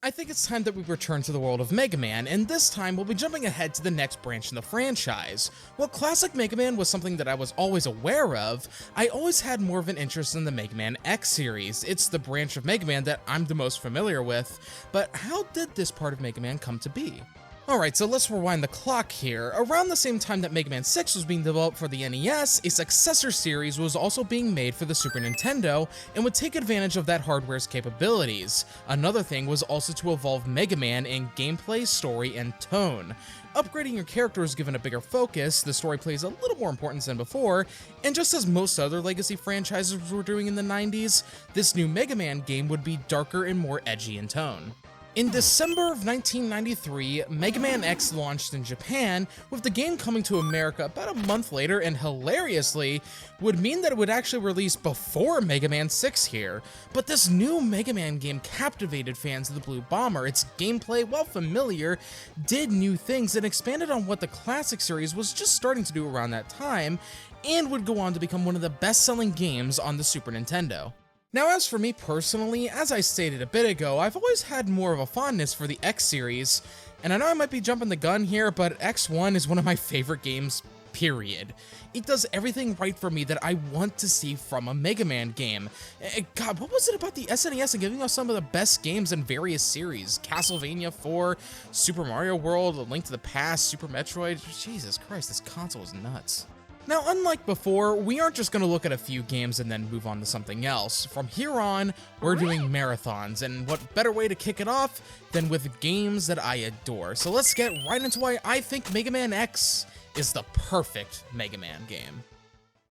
I think it's time that we return to the world of Mega Man, and this time we'll be jumping ahead to the next branch in the franchise. While classic Mega Man was something that I was always aware of, I always had more of an interest in the Mega Man X series. It's the branch of Mega Man that I'm the most familiar with, but how did this part of Mega Man come to be? Alright, so let's rewind the clock here. Around the same time that Mega Man 6 was being developed for the NES, a successor series was also being made for the Super Nintendo and would take advantage of that hardware's capabilities. Another thing was also to evolve Mega Man in gameplay, story, and tone. Upgrading your character is given a bigger focus, the story plays a little more importance than before, and just as most other legacy franchises were doing in the 90s, this new Mega Man game would be darker and more edgy in tone. In December of 1993, Mega Man X launched in Japan, with the game coming to America about a month later, and hilariously, would mean that it would actually release before Mega Man 6 here. But this new Mega Man game captivated fans of the Blue Bomber. Its gameplay, while familiar, did new things and expanded on what the classic series was just starting to do around that time, and would go on to become one of the best-selling games on the Super Nintendo. Now, as for me personally, as I stated a bit ago, I've always had more of a fondness for the X series, and I know I might be jumping the gun here, but X1 is one of my favorite games, period. It does everything right for me that I want to see from a Mega Man game. God, what was it about the SNES and giving us some of the best games in various series? Castlevania 4, Super Mario World, A Link to the Past, Super Metroid, Jesus Christ, this console is nuts. Now, unlike before, we aren't just going to look at a few games and then move on to something else. From here on, we're doing marathons, and what better way to kick it off than with games that I adore. So let's get right into why I think Mega Man X is the perfect Mega Man game.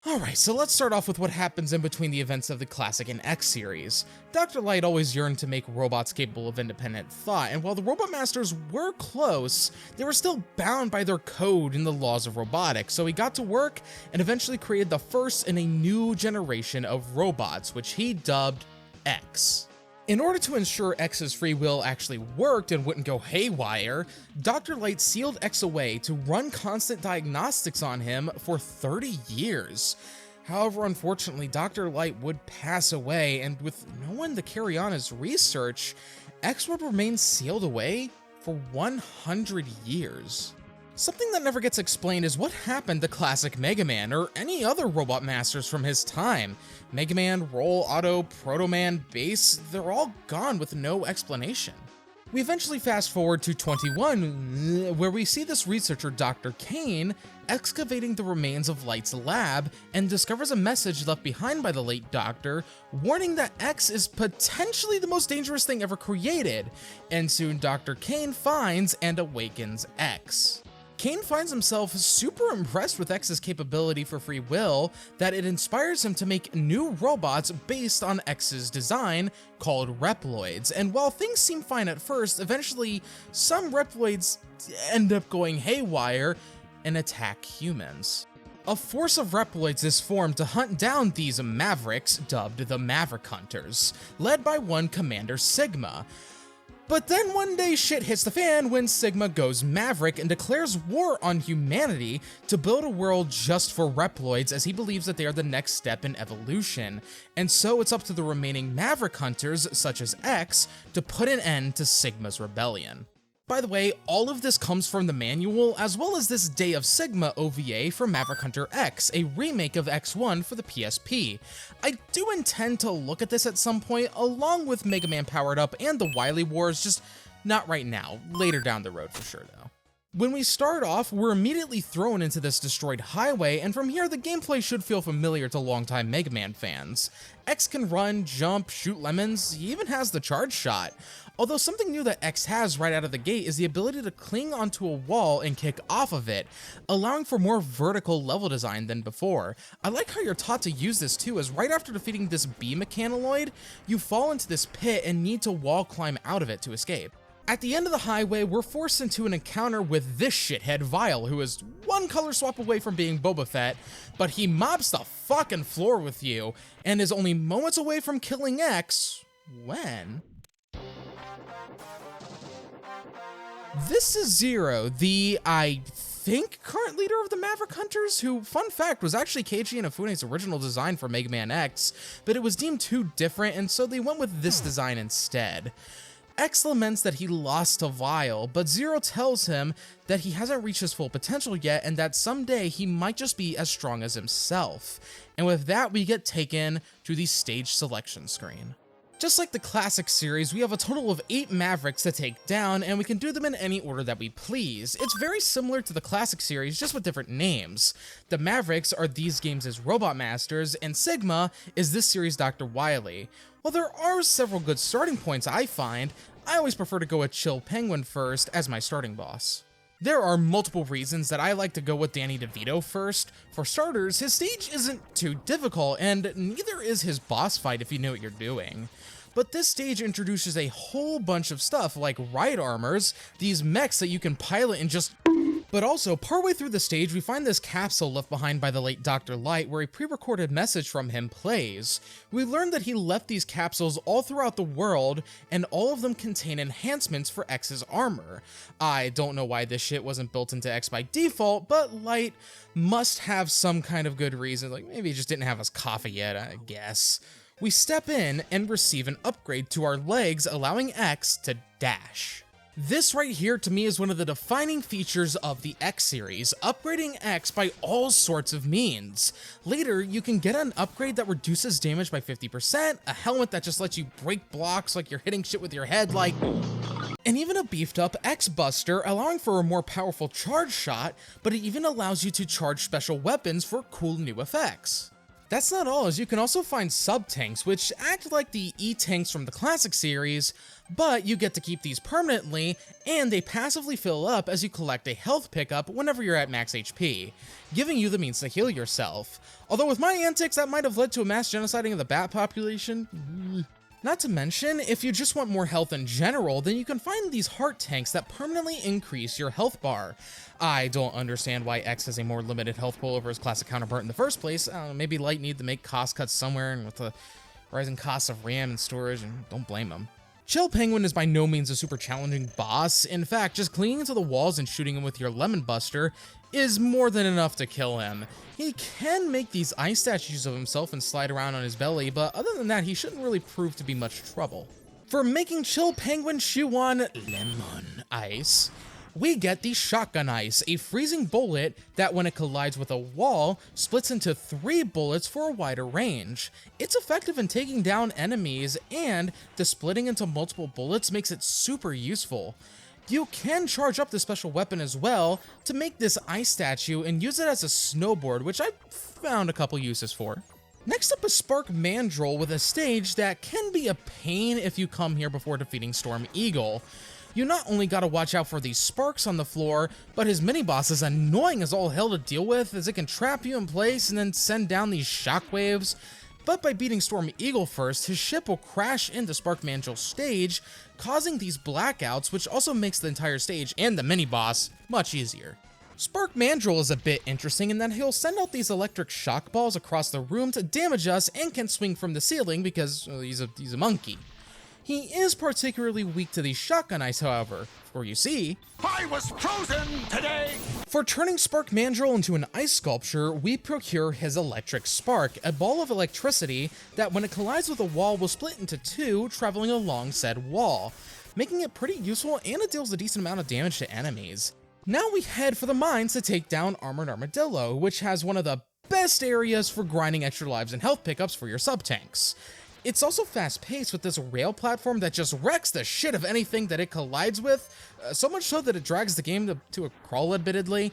Alright, so let's start off with what happens in between the events of the classic and X series. Dr. Light always yearned to make robots capable of independent thought, and while the Robot Masters were close, they were still bound by their code and the laws of robotics, so he got to work and eventually created the first in a new generation of robots, which he dubbed X. In order to ensure X's free will actually worked and wouldn't go haywire, Dr. Light sealed X away to run constant diagnostics on him for 30 years. However, unfortunately, Dr. Light would pass away, and with no one to carry on his research, X would remain sealed away for 100 years. Something that never gets explained is what happened to classic Mega Man, or any other Robot Masters from his time. Mega Man, Roll, Auto, Proto Man, Bass, they're all gone with no explanation. We eventually fast forward to 21, where we see this researcher, Dr. Kane, excavating the remains of Light's lab, and discovers a message left behind by the late Doctor, warning that X is potentially the most dangerous thing ever created, and soon Dr. Kane finds and awakens X. Kane finds himself super impressed with X's capability for free will that it inspires him to make new robots based on X's design called Reploids, and while things seem fine at first, eventually some Reploids end up going haywire and attack humans. A force of Reploids is formed to hunt down these Mavericks, dubbed the Maverick Hunters, led by one Commander Sigma. But then one day shit hits the fan when Sigma goes Maverick and declares war on humanity to build a world just for Reploids, as he believes that they are the next step in evolution. And so it's up to the remaining Maverick Hunters, such as X, to put an end to Sigma's rebellion. By the way, all of this comes from the manual, as well as this Day of Sigma OVA for Maverick Hunter X, a remake of X1 for the PSP. I do intend to look at this at some point, along with Mega Man Powered Up and the Wily Wars, just not right now, later down the road for sure though. When we start off, we're immediately thrown into this destroyed highway, and from here the gameplay should feel familiar to longtime Mega Man fans. X can run, jump, shoot lemons, he even has the charge shot. Although something new that X has right out of the gate is the ability to cling onto a wall and kick off of it, allowing for more vertical level design than before. I like how you're taught to use this too, as right after defeating this bee mechanoid, you fall into this pit and need to wall climb out of it to escape. At the end of the highway, we're forced into an encounter with this shithead Vile, who is one color swap away from being Boba Fett, but he mops the fucking floor with you, and is only moments away from killing X, when... This is Zero, the, I think, current leader of the Maverick Hunters, who, fun fact, was actually Keiji Inafune's original design for Mega Man X, but it was deemed too different, and so they went with this design instead. X laments that he lost to Vile, but Zero tells him that he hasn't reached his full potential yet and that someday he might just be as strong as himself. And with that, we get taken to the stage selection screen. Just like the classic series, we have a total of 8 Mavericks to take down, and we can do them in any order that we please. It's very similar to the classic series, just with different names. The Mavericks are these games' Robot Masters, and Sigma is this series' Dr. Wily. While there are several good starting points I find, I always prefer to go with Chill Penguin first as my starting boss. There are multiple reasons that I like to go with Danny DeVito first. For starters, his stage isn't too difficult, and neither is his boss fight if you know what you're doing. But this stage introduces a whole bunch of stuff like ride armors, these mechs that you can pilot and just... But also, partway through the stage, we find this capsule left behind by the late Dr. Light where a pre-recorded message from him plays. We learn that he left these capsules all throughout the world, and all of them contain enhancements for X's armor. I don't know why this shit wasn't built into X by default, but Light must have some kind of good reason, like maybe he just didn't have his coffee yet, I guess. We step in and receive an upgrade to our legs, allowing X to dash. This right here to me is one of the defining features of the X series, upgrading X by all sorts of means. Later, you can get an upgrade that reduces damage by 50%, a helmet that just lets you break blocks like you're hitting shit with your head like... And even a beefed up X-Buster, allowing for a more powerful charge shot, but it even allows you to charge special weapons for cool new effects. That's not all, as you can also find sub-tanks, which act like the E-tanks from the classic series, but you get to keep these permanently, and they passively fill up as you collect a health pickup whenever you're at max HP, giving you the means to heal yourself. Although with my antics, that might have led to a mass genociding of the bat population. Not to mention, if you just want more health in general, then you can find these heart tanks that permanently increase your health bar. I don't understand why X has a more limited health pool over his classic counterpart in the first place. Maybe Light need to make cost cuts somewhere, and with the rising costs of RAM and storage, and don't blame him. Chill Penguin is by no means a super challenging boss. In fact, just clinging to the walls and shooting him with your Lemon Buster is more than enough to kill him. He can make these ice statues of himself and slide around on his belly, but other than that, he shouldn't really prove to be much trouble. For making Chill Penguin chew on lemon ice, we get the Shotgun Ice, a freezing bullet that when it collides with a wall, splits into 3 bullets for a wider range. It's effective in taking down enemies, and the splitting into multiple bullets makes it super useful. You can charge up the special weapon as well to make this ice statue and use it as a snowboard, which I found a couple uses for. Next up is Spark Mandrill with a stage that can be a pain if you come here before defeating Storm Eagle. You not only gotta watch out for these sparks on the floor, but his mini-boss is annoying as all hell to deal with, as it can trap you in place and then send down these shockwaves. But by beating Storm Eagle first, his ship will crash into Spark Mandrill's stage, causing these blackouts, which also makes the entire stage and the mini-boss much easier. Spark Mandrill is a bit interesting in that he'll send out these electric shock balls across the room to damage us and can swing from the ceiling because he's a monkey. He is particularly weak to the Shotgun Ice, however, for you see, I was frozen today! For turning Spark Mandrill into an ice sculpture, we procure his Electric Spark, a ball of electricity that when it collides with a wall will split into 2, traveling along said wall, making it pretty useful and it deals a decent amount of damage to enemies. Now we head for the mines to take down Armored Armadillo, which has one of the best areas for grinding extra lives and health pickups for your sub-tanks. It's also fast-paced with this rail platform that just wrecks the shit of anything that it collides with, so much so that it drags the game to a crawl admittedly.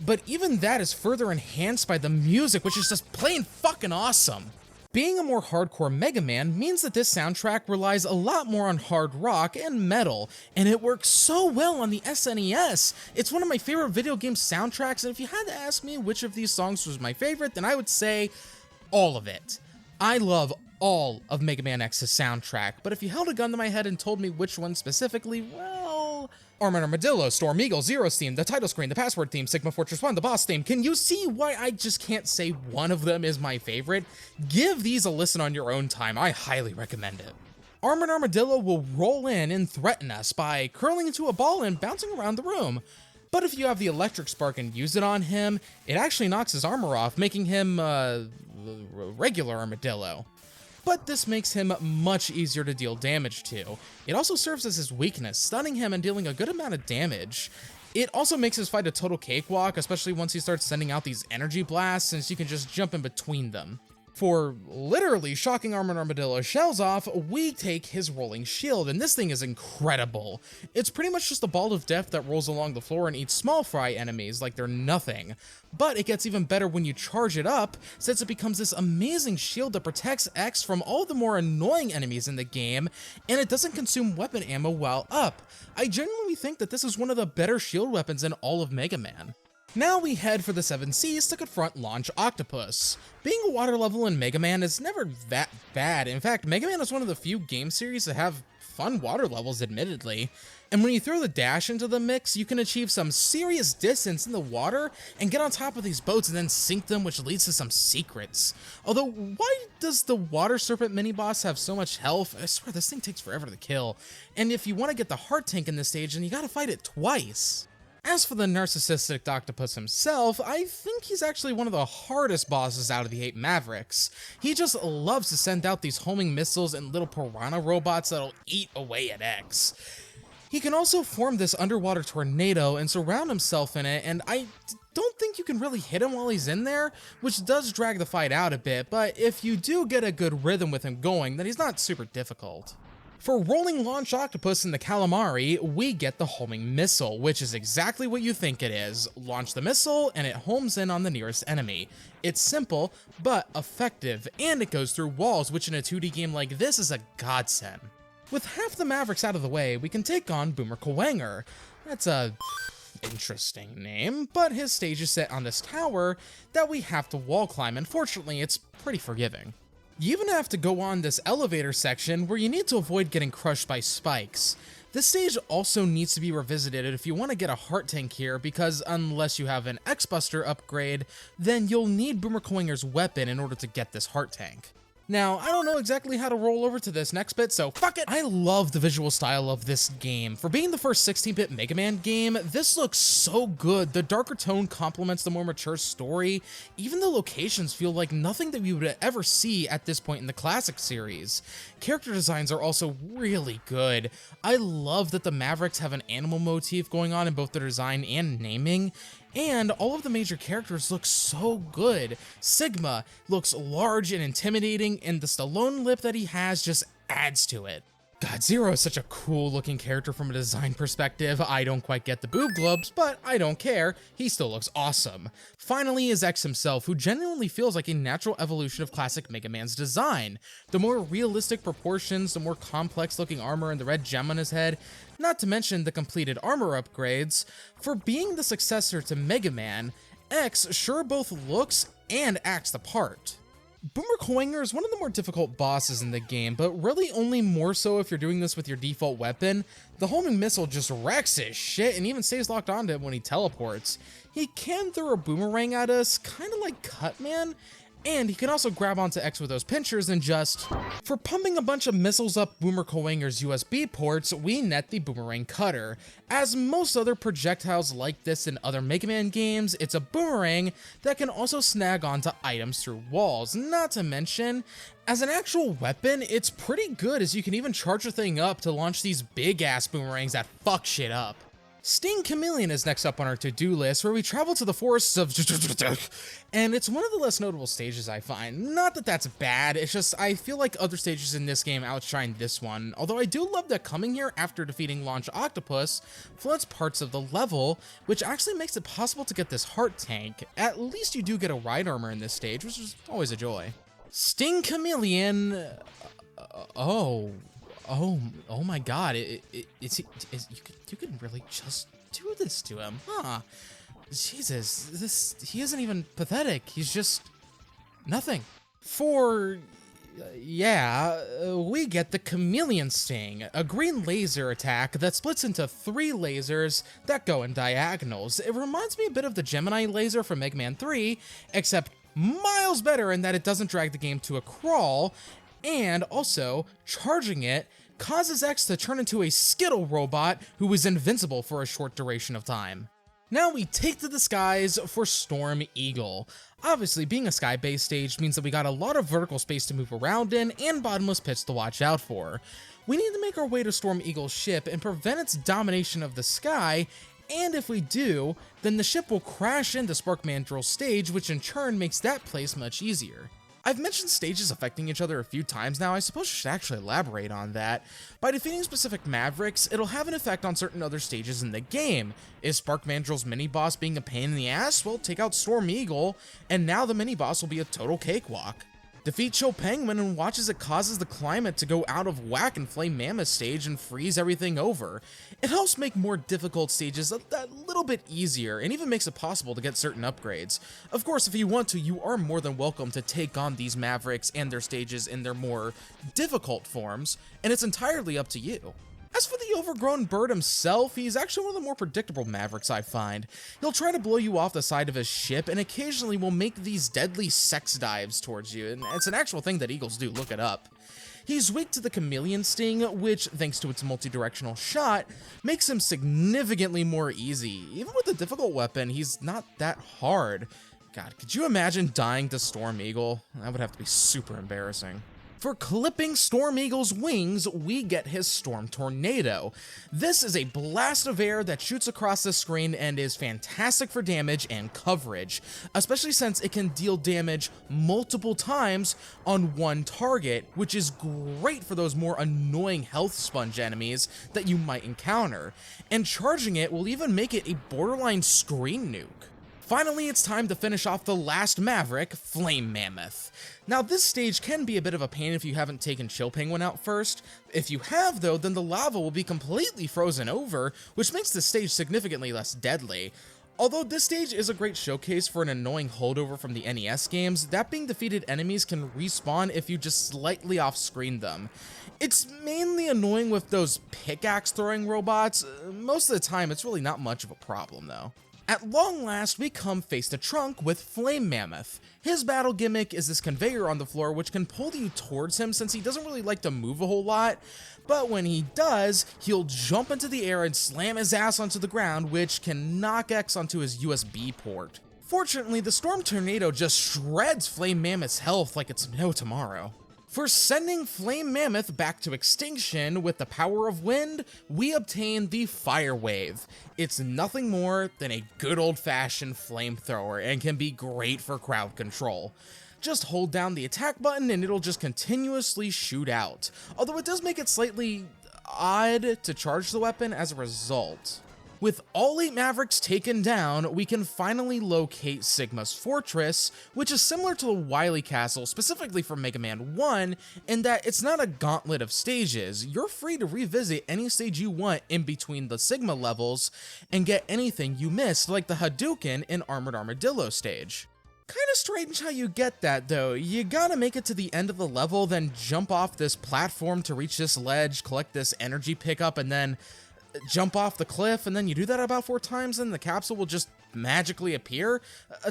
But even that is further enhanced by the music, which is just plain fucking awesome. Being a more hardcore Mega Man means that this soundtrack relies a lot more on hard rock and metal, and it works so well on the SNES. It's one of my favorite video game soundtracks, and if you had to ask me which of these songs was my favorite, then I would say all of it. I love all of Mega Man X's soundtrack, but if you held a gun to my head and told me which one specifically, well... Armored Armadillo, Storm Eagle, Zero's theme, the title screen, the password theme, Sigma Fortress 1, the boss theme. Can you see why I just can't say one of them is my favorite? Give these a listen on your own time, I highly recommend it. Armored Armadillo will roll in and threaten us by curling into a ball and bouncing around the room. But if you have the Electric Spark and use it on him, it actually knocks his armor off, making him, regular Armadillo. but this makes him much easier to deal damage to. It also serves as his weakness, stunning him and dealing a good amount of damage. It also makes his fight a total cakewalk, especially once he starts sending out these energy blasts, since you can just jump in between them. For literally shocking Armored Armadillo shells off, we take his rolling shield, and this thing is incredible. It's pretty much just a ball of death that rolls along the floor and eats small fry enemies like they're nothing. But it gets even better when you charge it up, since it becomes this amazing shield that protects X from all the more annoying enemies in the game, and it doesn't consume weapon ammo while up. I genuinely think that this is one of the better shield weapons in all of Mega Man. Now we head for the 7 Seas to confront Launch Octopus. Being a water level in Mega Man is never that bad. In fact, Mega Man is one of the few game series that have fun water levels, admittedly. And when you throw the dash into the mix, you can achieve some serious distance in the water and get on top of these boats and then sink them, which leads to some secrets. Although, why does the Water Serpent mini-boss have so much health? I swear, this thing takes forever to kill. And if you want to get the heart tank in this stage, then you gotta fight it twice. As for the narcissistic octopus himself, I think he's actually one of the hardest bosses out of the 8 Mavericks. He just loves to send out these homing missiles and little piranha robots that'll eat away at X. He can also form this underwater tornado and surround himself in it, and I don't think you can really hit him while he's in there, which does drag the fight out a bit, but if you do get a good rhythm with him going, then he's not super difficult. For Rolling Launch Octopus in the Calamari, we get the homing missile, which is exactly what you think it is. Launch the missile, and it homes in on the nearest enemy. It's simple, but effective, and it goes through walls, which in a 2D game like this is a godsend. With half the Mavericks out of the way, we can take on Boomer Kuwanger. That's a interesting name, but his stage is set on this tower that we have to wall climb, and fortunately, it's pretty forgiving. You even have to go on this elevator section where you need to avoid getting crushed by spikes. This stage also needs to be revisited if you want to get a heart tank here, because unless you have an X-Buster upgrade, then you'll need Boomer Kuwanger's weapon in order to get this heart tank. Now, I don't know exactly how to roll over to this next bit, so fuck it! I love the visual style of this game. For being the first 16-bit Mega Man game, this looks so good. The darker tone complements the more mature story. Even the locations feel like nothing that we would ever see at this point in the classic series. Character designs are also really good. I love that the Mavericks have an animal motif going on in both their design and naming. And all of the major characters look so good. Sigma looks large and intimidating, and the Stallone lip that he has just adds to it. God, Zero is such a cool looking character from a design perspective. I don't quite get the boob globes, but I don't care. He still looks awesome. Finally is X himself, who genuinely feels like a natural evolution of classic Mega Man's design. The more realistic proportions, the more complex looking armor and the red gem on his head, not to mention the completed armor upgrades. For being the successor to Mega Man, X sure both looks and acts the part. Boomer Kuwanger is one of the more difficult bosses in the game, but really only more so if you're doing this with your default weapon. The homing missile just wrecks his shit and even stays locked onto him when he teleports. He can throw a boomerang at us, kinda like Cutman, and he can also grab onto X with those pinchers and just... For pumping a bunch of missiles up Boomer Kuwanger's USB ports, we net the Boomerang Cutter. As most other projectiles like this in other Mega Man games, it's a boomerang that can also snag onto items through walls. Not to mention, as an actual weapon, it's pretty good as you can even charge the thing up to launch these big-ass boomerangs that fuck shit up. Sting Chameleon is next up on our to-do list, where we travel to the forests of... And it's one of the less notable stages, I find. Not that that's bad, it's just I feel like other stages in this game outshine this one. Although I do love that coming here after defeating Launch Octopus floods parts of the level, which actually makes it possible to get this heart tank. At least you do get a ride armor in this stage, which is always a joy. Sting Chameleon... Oh my god, you can really just do this to him, huh? Jesus, he isn't even pathetic, he's just nothing. We get the Chameleon Sting, a green laser attack that splits into 3 lasers that go in diagonals. It reminds me a bit of the Gemini laser from Mega Man 3, except miles better in that it doesn't drag the game to a crawl, and also, charging it causes X to turn into a Skittle robot who is invincible for a short duration of time. Now we take to the skies for Storm Eagle. Obviously, being a sky-based stage means that we got a lot of vertical space to move around in and bottomless pits to watch out for. We need to make our way to Storm Eagle's ship and prevent its domination of the sky, and if we do, then the ship will crash into Spark Mandrill's stage, which in turn makes that place much easier. I've mentioned stages affecting each other a few times now. I suppose I should actually elaborate on that. By defeating specific Mavericks, it'll have an effect on certain other stages in the game. Is Spark Mandrill's mini-boss being a pain in the ass? Well, take out Storm Eagle, and now the mini-boss will be a total cakewalk. Defeat Chill Penguin and watch as it causes the climate to go out of whack in Flame Mammoth stage and freeze everything over. It helps make more difficult stages a little bit easier, and even makes it possible to get certain upgrades. Of course, if you want to, you are more than welcome to take on these Mavericks and their stages in their more difficult forms, and it's entirely up to you. As for the overgrown bird himself, he's actually one of the more predictable Mavericks I find. He'll try to blow you off the side of his ship, and occasionally will make these deadly sex dives towards you, and it's an actual thing that eagles do, look it up. He's weak to the Chameleon Sting, which, thanks to its multi-directional shot, makes him significantly more easy. Even with a difficult weapon, he's not that hard. God, could you imagine dying to Storm Eagle? That would have to be super embarrassing. For clipping Storm Eagle's wings, we get his Storm Tornado. This is a blast of air that shoots across the screen and is fantastic for damage and coverage, especially since it can deal damage multiple times on one target, which is great for those more annoying health sponge enemies that you might encounter. And charging it will even make it a borderline screen nuke. Finally, it's time to finish off the last Maverick, Flame Mammoth. Now, this stage can be a bit of a pain if you haven't taken Chill Penguin out first. If you have, though, then the lava will be completely frozen over, which makes the stage significantly less deadly. Although this stage is a great showcase for an annoying holdover from the NES games, that being defeated enemies can respawn if you just slightly off-screen them. It's mainly annoying with those pickaxe throwing robots. Most of the time, it's really not much of a problem, though. At long last, we come face to trunk with Flame Mammoth. His battle gimmick is this conveyor on the floor which can pull you towards him since he doesn't really like to move a whole lot, but when he does, he'll jump into the air and slam his ass onto the ground, which can knock X onto his USB port. Fortunately, the Storm Tornado just shreds Flame Mammoth's health like it's no tomorrow. For sending Flame Mammoth back to extinction with the power of wind, we obtain the Fire Wave. It's nothing more than a good old-fashioned flamethrower and can be great for crowd control. Just hold down the attack button and it'll just continuously shoot out, although it does make it slightly odd to charge the weapon as a result. With all 8 Mavericks taken down, we can finally locate Sigma's Fortress, which is similar to the Wily Castle, specifically from Mega Man 1, in that it's not a gauntlet of stages. You're free to revisit any stage you want in between the Sigma levels and get anything you missed, like the Hadouken in Armored Armadillo stage. Kinda strange how you get that, though. You gotta make it to the end of the level, then jump off this platform to reach this ledge, collect this energy pickup, and then jump off the cliff, and then you do that about 4 times and the capsule will just magically appear?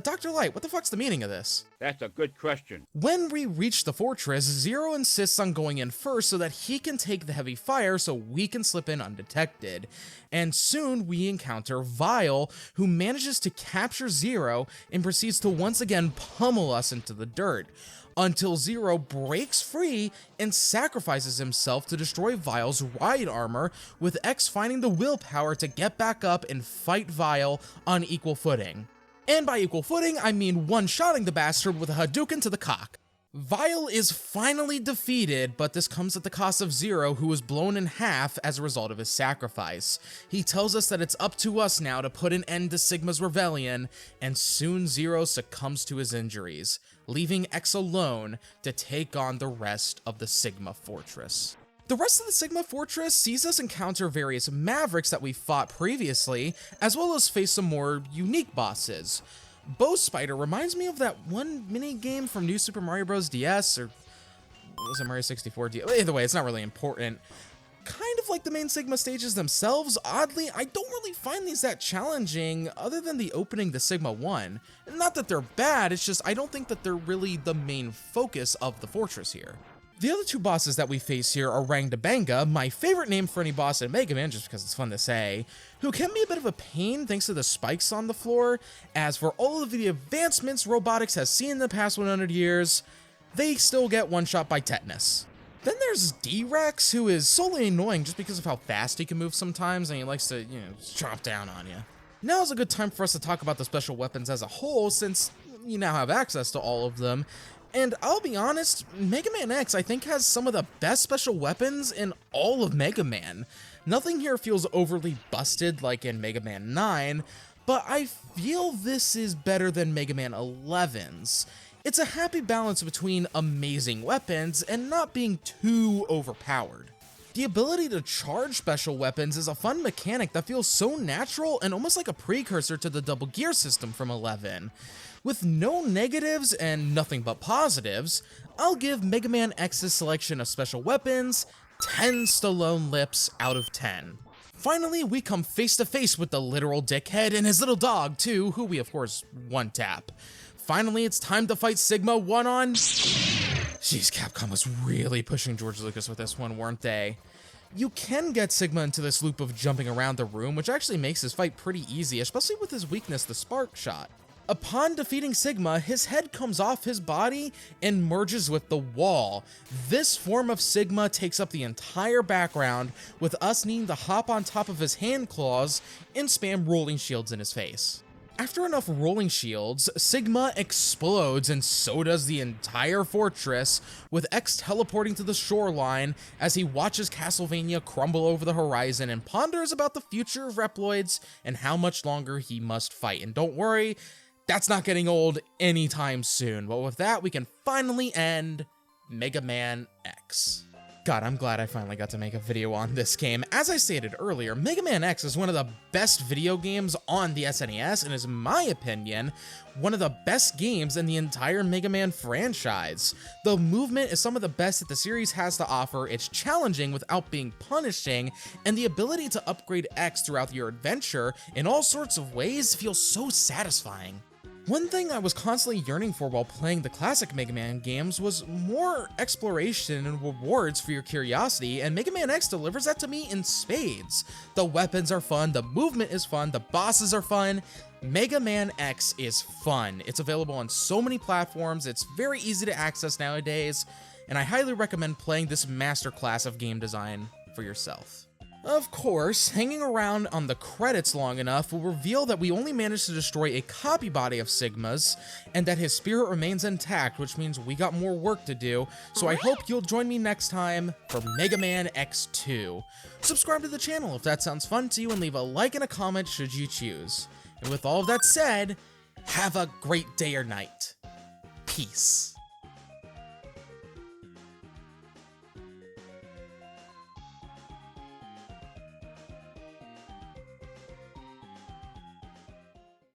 Dr. Light, what the fuck's the meaning of this? That's a good question. When we reach the fortress, Zero insists on going in first so that he can take the heavy fire so we can slip in undetected. And soon we encounter Vile, who manages to capture Zero and proceeds to once again pummel us into the dirt, until Zero breaks free and sacrifices himself to destroy Vile's ride armor, with X finding the willpower to get back up and fight Vile on equal footing. And by equal footing, I mean one-shotting the bastard with a Hadouken to the cock. Vile is finally defeated, but this comes at the cost of Zero, who was blown in half as a result of his sacrifice. He tells us that it's up to us now to put an end to Sigma's rebellion, and soon Zero succumbs to his injuries, leaving X alone to take on the rest of the Sigma Fortress. The rest of the Sigma Fortress sees us encounter various Mavericks that we fought previously, as well as face some more unique bosses. Bow Spider reminds me of that one mini-game from New Super Mario Bros. DS, or was it Mario 64 DS? Either way, it's not really important. Kind of like the main Sigma stages themselves, oddly, I don't really find these that challenging, other than the opening to Sigma 1. Not that they're bad, it's just I don't think that they're really the main focus of the fortress here. The other two bosses that we face here are Rangdabanga, my favorite name for any boss in Mega Man just because it's fun to say, who can be a bit of a pain thanks to the spikes on the floor, as for all of the advancements robotics has seen in the past 100 years, they still get one shot by tetanus. Then there's D-Rex, who is solely annoying just because of how fast he can move sometimes, and he likes to, chomp down on you. Now is a good time for us to talk about the special weapons as a whole, since you now have access to all of them. And I'll be honest, Mega Man X I think has some of the best special weapons in all of Mega Man. Nothing here feels overly busted like in Mega Man 9, but I feel this is better than Mega Man 11's. It's a happy balance between amazing weapons and not being too overpowered. The ability to charge special weapons is a fun mechanic that feels so natural and almost like a precursor to the double gear system from 11. With no negatives and nothing but positives, I'll give Mega Man X's selection of special weapons 10 Stallone lips out of 10. Finally, we come face to face with the literal dickhead and his little dog too, who we of course one-tap. Finally, it's time to fight Sigma one-on... Jeez, Capcom was really pushing George Lucas with this one, weren't they? You can get Sigma into this loop of jumping around the room, which actually makes his fight pretty easy, especially with his weakness, the spark shot. Upon defeating Sigma, his head comes off his body and merges with the wall. This form of Sigma takes up the entire background, with us needing to hop on top of his hand claws and spam rolling shields in his face. After enough rolling shields, Sigma explodes and so does the entire fortress, with X teleporting to the shoreline as he watches Castlevania crumble over the horizon and ponders about the future of Reploids and how much longer he must fight. And don't worry, that's not getting old anytime soon. But with that, we can finally end Mega Man X. God, I'm glad I finally got to make a video on this game. As I stated earlier, Mega Man X is one of the best video games on the SNES and is, in my opinion, one of the best games in the entire Mega Man franchise. The movement is some of the best that the series has to offer, it's challenging without being punishing, and the ability to upgrade X throughout your adventure in all sorts of ways feels so satisfying. One thing I was constantly yearning for while playing the classic Mega Man games was more exploration and rewards for your curiosity, and Mega Man X delivers that to me in spades. The weapons are fun, the movement is fun, the bosses are fun. Mega Man X is fun. It's available on so many platforms, it's very easy to access nowadays, and I highly recommend playing this masterclass of game design for yourself. Of course, hanging around on the credits long enough will reveal that we only managed to destroy a copy body of Sigma's, and that his spirit remains intact, which means we got more work to do, so I hope you'll join me next time for Mega Man X2. Subscribe to the channel if that sounds fun to you, and leave a like and a comment should you choose. And with all of that said, have a great day or night. Peace.